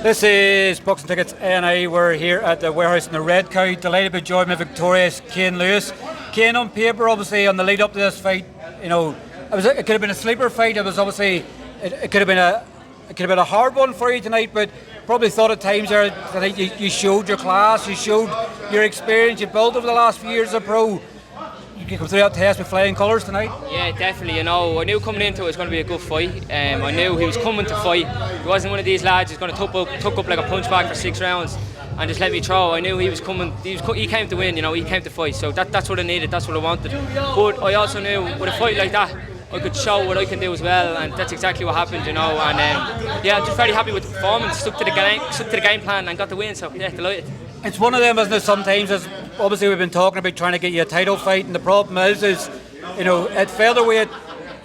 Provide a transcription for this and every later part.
This is Books and Tickets NI. We're here at the warehouse in the Red Cow. Delighted to be joined by victorious Cain Lewis. Cain, on paper, obviously, on the lead up to this fight, you know, it could have been a sleeper fight. It was obviously, it could have been a hard one for you tonight, but probably thought at times there tonight you showed your class, you showed your experience you built over the last few years as a pro. You come through that test with flying colours tonight? Yeah, definitely. You know, I knew coming into it was going to be a good fight. I knew he was coming to fight. He wasn't one of these lads who's going to tuck up like a punch bag for 6 rounds and just let me throw. I knew he was coming. He came to win. You know, he came to fight. So that's what I needed. That's what I wanted. But I also knew with a fight like that, I could show what I can do as well, and that's exactly what happened. You know, and yeah, I'm just very happy with the performance. Stuck to the game plan, and got the win. So yeah, delighted. It's one of them, isn't it? Sometimes, as obviously we've been talking about trying to get you a title fight, and the problem is you know, at featherweight,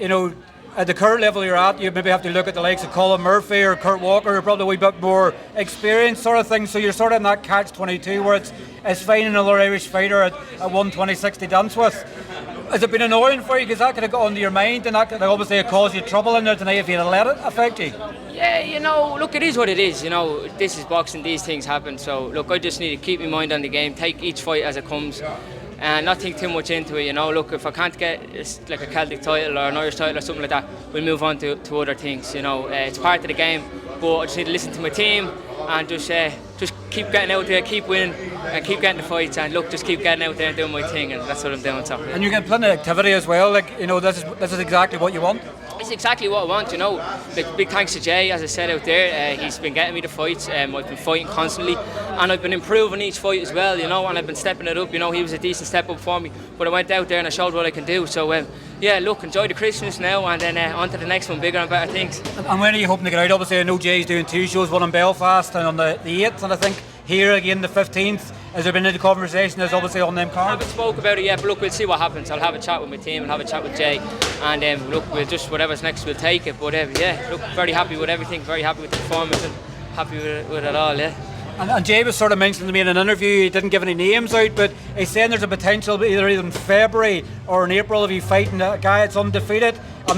you know, at the current level you're at, you maybe have to look at the likes of Colin Murphy or Kurt Walker, who are probably a wee bit more experienced sort of thing. So you're sort of in that catch-22 where it's finding another Irish fighter at 126 to dance with. Has it been annoying for you? Because that could have got under your mind, and that could have obviously caused you trouble in there tonight if you had let it affect you. Yeah, you know, look, it is what it is. You know, this is boxing, these things happen. So, look, I just need to keep my mind on the game, take each fight as it comes, and not think too much into it. You know, look, if I can't get like a Celtic title or an Irish title or something like that, we'll move on to other things. You know, it's part of the game, but I just need to listen to my team and just keep getting out there, keep winning, and keep getting the fights, and look, just keep getting out there and doing my thing, and that's what I'm doing. So. And you get plenty of activity as well. Like, you know, this is exactly what you want. It's exactly what I want, you know. Like, big thanks to Jay, as I said out there. He's been getting me the fights. I've been fighting constantly, and I've been improving each fight as well, you know. And I've been stepping it up. You know, he was a decent step up for me, but I went out there and I showed what I can do. So yeah, look, enjoy the Christmas now, and then on to the next one, bigger and better things. And when are you hoping to get out? Obviously, I know Jay's doing 2 shows, one in Belfast and on the 8th, and I think here again the 15th. Has there been any conversation? There's obviously on them cards. I haven't spoke about it yet, but look, we'll see what happens. I'll have a chat with my team and have a chat with Jay, and look, we'll just whatever's next, we'll take it. But yeah, look, very happy with everything, very happy with the performance, and happy with it all. Yeah. And Jay was sort of mentioning to me in an interview, he didn't give any names out, but he's saying there's a potential either in February or in April of you fighting a guy that's undefeated. I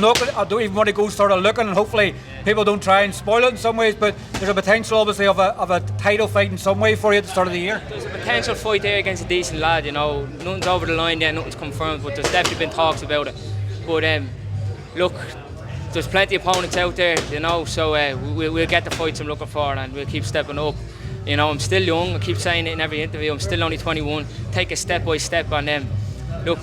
don't even want to go sort of looking, and hopefully people don't try and spoil it in some ways, but there's a potential obviously of a title fight in some way for you at the start of the year. There's a potential fight there against a decent lad, you know. Nothing's over the line yet, nothing's confirmed, but there's definitely been talks about it. But look, there's plenty of opponents out there, you know, so we'll get the fights I'm looking for, and we'll keep stepping up. You know, I'm still young, I keep saying it in every interview, I'm still only 21. Take it step by step, and look,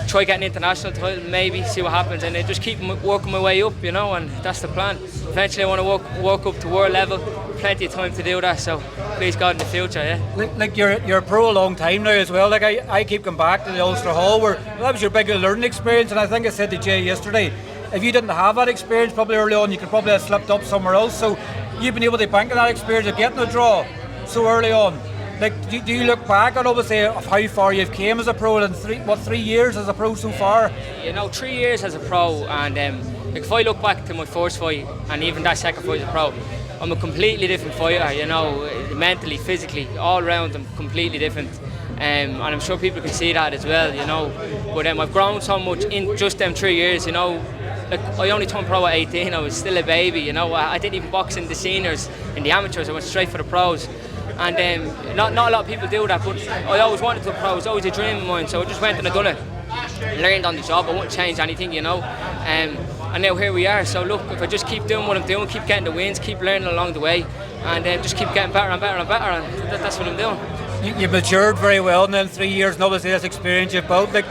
try getting an international title, maybe, see what happens, and just keep working my way up, you know, and that's the plan. Eventually I want to work up to world level, plenty of time to do that, so please God in the future, yeah. Like you're a pro a long time now as well. Like I keep coming back to the Ulster Hall where that was your big learning experience, and I think I said to Jay yesterday, if you didn't have that experience probably early on, you could probably have slipped up somewhere else. So you've been able to bank on that experience of getting a draw so early on. Like, do you look back on obviously of how far you've came as a pro in 3 years as a pro so far? You know, 3 years as a pro, and like if I look back to my first fight and even that second fight as a pro, I'm a completely different fighter, you know, mentally, physically, all round I'm completely different. And I'm sure people can see that as well, you know. But I've grown so much in just them 3 years, you know. Like, I only turned pro at 18, I was still a baby, you know. I didn't even box in the seniors, in the amateurs, I went straight for the pros. And not a lot of people do that, but I always wanted to be pro, it was always a dream of mine, so I just went and I done it. Learned on the job, I wouldn't change anything, you know. And now here we are, so look, if I just keep doing what I'm doing, keep getting the wins, keep learning along the way, and just keep getting better and better and better, and that's what I'm doing. You've matured very well in them 3 years, and obviously this experience you've built. Like,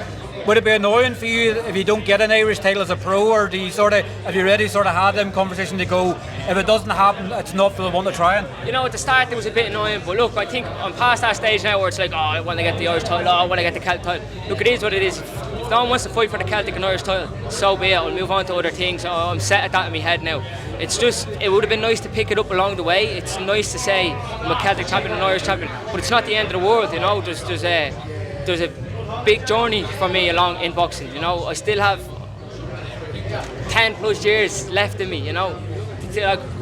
would it be annoying for you if you don't get an Irish title as a pro, or do you have you already sort of had them conversation to go, if it doesn't happen, it's not for the one to try it? You know, at the start it was a bit annoying, but look, I think I'm past that stage now where it's like, oh, I want to get the Irish title, oh, I want to get the Celtic title. Look, it is what it is. If no one wants to fight for the Celtic and Irish title, so be it. I'll move on to other things. I'm set at that in my head now. It's just, it would have been nice to pick it up along the way. It's nice to say I'm a Celtic champion and an Irish champion, but it's not the end of the world, you know. There's a big journey for me along in boxing, you know. I still have 10 plus years left in me, you know.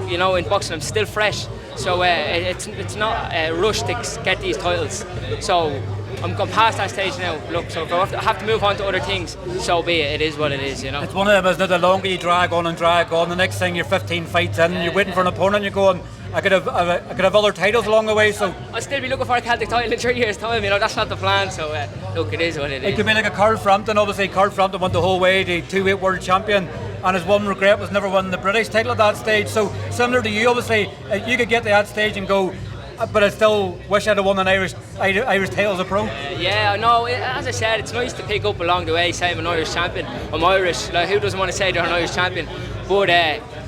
You know, in boxing I'm still fresh, so it's not a rush to get these titles. So I'm gone past that stage now. Look, so if I have to move on to other things, so be it. It is what it is, you know. It's one of them, isn't it? The longer you drag on, the next thing you're 15 fights in, and you're waiting for an opponent, you're going, I could have other titles along the way. So I'll still be looking for a Celtic title in 3 years' time. You know, that's not the plan. So look, it is what it is. It could be like a Carl Frampton. Obviously, Carl Frampton went the whole way, the 2-weight world champion, and his one regret was never winning the British title at that stage. So similar to you, obviously, you could get to that stage and go, but I still wish I'd have won an Irish title as a pro. Yeah, no, as I said, it's nice to pick up along the way, say I'm an Irish champion. I'm Irish, like, who doesn't want to say they're an Irish champion? But,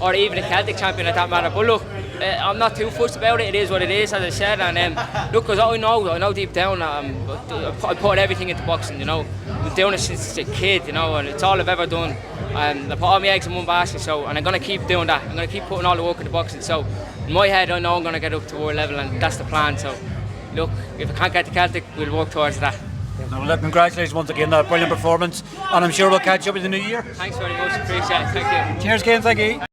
or even a Celtic champion at that matter. But look, I'm not too fussed about it. It is what it is, as I said. And look, because I know deep down, I put everything into boxing. You know, I've been doing it since a kid. You know, and it's all I've ever done. And I put all my eggs in one basket. So, and I'm gonna keep doing that. I'm gonna keep putting all the work into boxing. So, in my head, I know I'm gonna get up to world level, and that's the plan. So, look, if I can't get to Celtic, we'll work towards that. Well, congratulations once again, that brilliant performance, and I'm sure we'll catch up in the new year. Thanks very much, appreciate it. Thank you. Cheers, Cain. Thank you.